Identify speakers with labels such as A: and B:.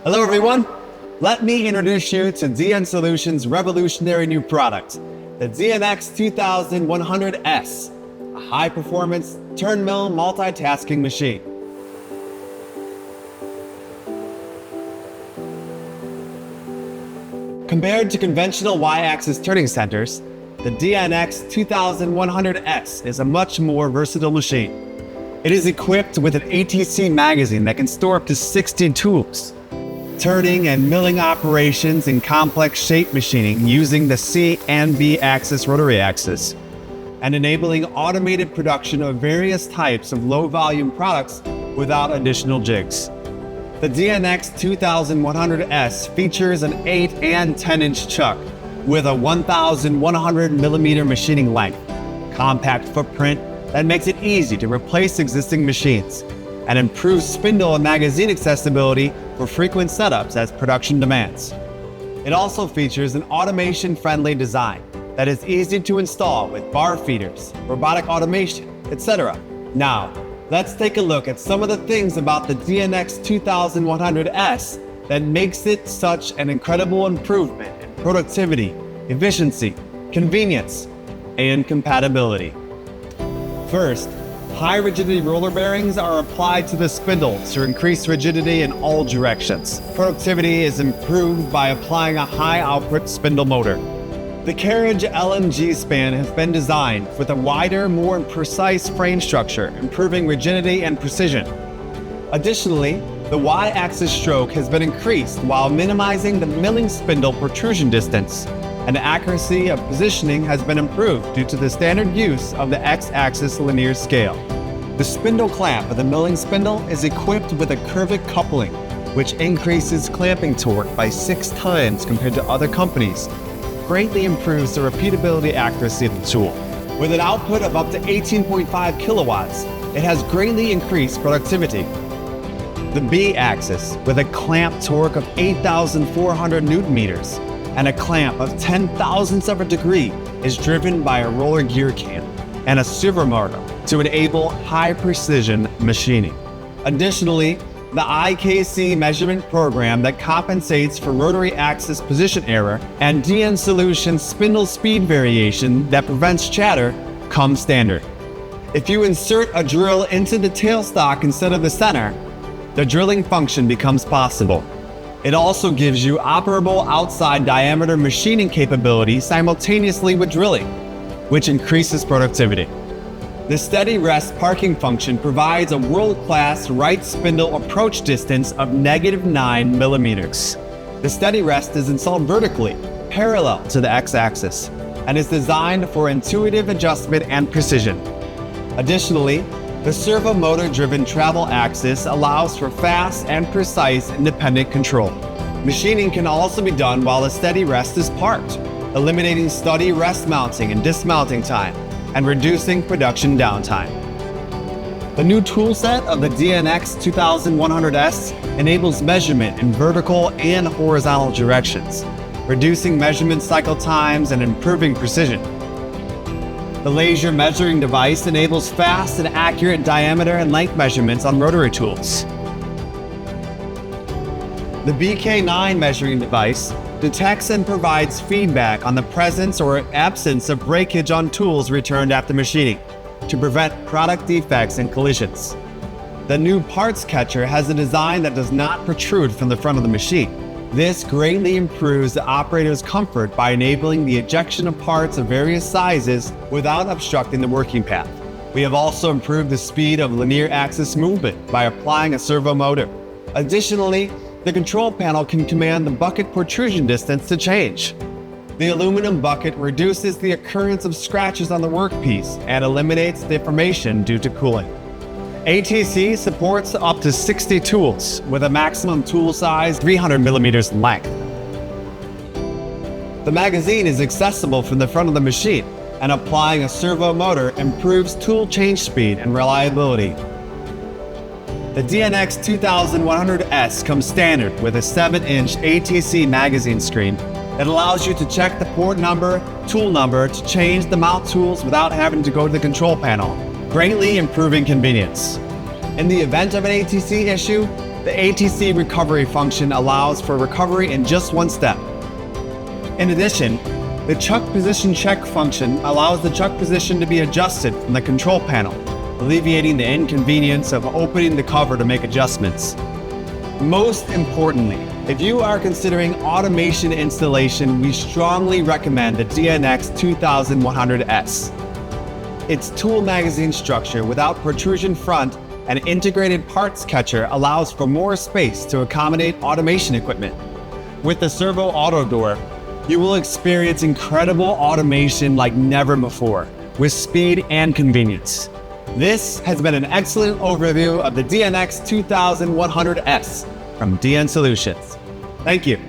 A: Hello everyone, let me introduce you to DN Solutions' revolutionary new product, the DNX2100S, a high-performance turn-mill multitasking machine. Compared to conventional Y-axis turning centers, the DNX2100S is a much more versatile machine. It is equipped with an ATC magazine that can store up to 60 tools, turning and milling operations in complex shape machining using the C and B axis rotary axis, and enabling automated production of various types of low-volume products without additional jigs. The DNX2100S features an 8 and 10-inch chuck with a 1,100 millimeter machining length, compact footprint that makes it easy to replace existing machines, and improves spindle and magazine accessibility for frequent setups as production demands. It also features an automation-friendly design that is easy to install with bar feeders, robotic automation, etc. Now, let's take a look at some of the things about the DNX2100S that makes it such an incredible improvement in productivity, efficiency, convenience, and compatibility. First, high rigidity roller bearings are applied to the spindle to increase rigidity in all directions. Productivity is improved by applying a high output spindle motor. The carriage LMG span has been designed with a wider, more precise frame structure, improving rigidity and precision. Additionally, the Y-axis stroke has been increased while minimizing the milling spindle protrusion distance, and the accuracy of positioning has been improved due to the standard use of the X-axis linear scale. The spindle clamp of the milling spindle is equipped with a curvic coupling, which increases clamping torque by 6 times compared to other companies, greatly improves the repeatability accuracy of the tool. With an output of up to 18.5 kilowatts, it has greatly increased productivity. The B-axis, with a clamp torque of 8,400 newton meters, and a clamp of 10 thousandths of a degree, is driven by a roller gear cam and a servo motor to enable high precision machining. Additionally, the IKC measurement program that compensates for rotary axis position error and DN Solutions spindle speed variation that prevents chatter come standard. If you insert a drill into the tailstock instead of the center, the drilling function becomes possible. It also gives you operable outside diameter machining capability simultaneously with drilling, which increases productivity. The steady rest parking function provides a world-class right spindle approach distance of -9 millimeters. The steady rest is installed vertically, parallel to the X-axis, and is designed for intuitive adjustment and precision. Additionally, the servo motor-driven travel axis allows for fast and precise independent control. Machining can also be done while the steady rest is parked, eliminating steady rest mounting and dismounting time, and reducing production downtime. The new toolset of the DNX2100S enables measurement in vertical and horizontal directions, reducing measurement cycle times and improving precision. The laser measuring device enables fast and accurate diameter and length measurements on rotary tools. The BK9 measuring device detects and provides feedback on the presence or absence of breakage on tools returned after machining to prevent product defects and collisions. The new parts catcher has a design that does not protrude from the front of the machine. This greatly improves the operator's comfort by enabling the ejection of parts of various sizes without obstructing the working path. We have also improved the speed of linear axis movement by applying a servo motor. Additionally, the control panel can command the bucket protrusion distance to change. The aluminum bucket reduces the occurrence of scratches on the workpiece and eliminates deformation due to cooling. ATC supports up to 60 tools with a maximum tool size 300 millimeters in length. The magazine is accessible from the front of the machine, and applying a servo motor improves tool change speed and reliability. The DNX2100S comes standard with a 7-inch ATC magazine screen that allows you to check the port number, tool number to change the mount tools without having to go to the control panel, greatly improving convenience. In the event of an ATC issue, The ATC recovery function allows for recovery in just one step. In addition, the chuck position check function allows the chuck position to be adjusted from the control panel, alleviating the inconvenience of opening the cover to make adjustments. Most importantly, if you are considering automation installation, we strongly recommend the DNX2100S. Its tool magazine structure without protrusion front and integrated parts catcher allows for more space to accommodate automation equipment. With the servo auto door, you will experience incredible automation like never before, with speed and convenience. This has been an excellent overview of the DNX2100S from DN Solutions. Thank you.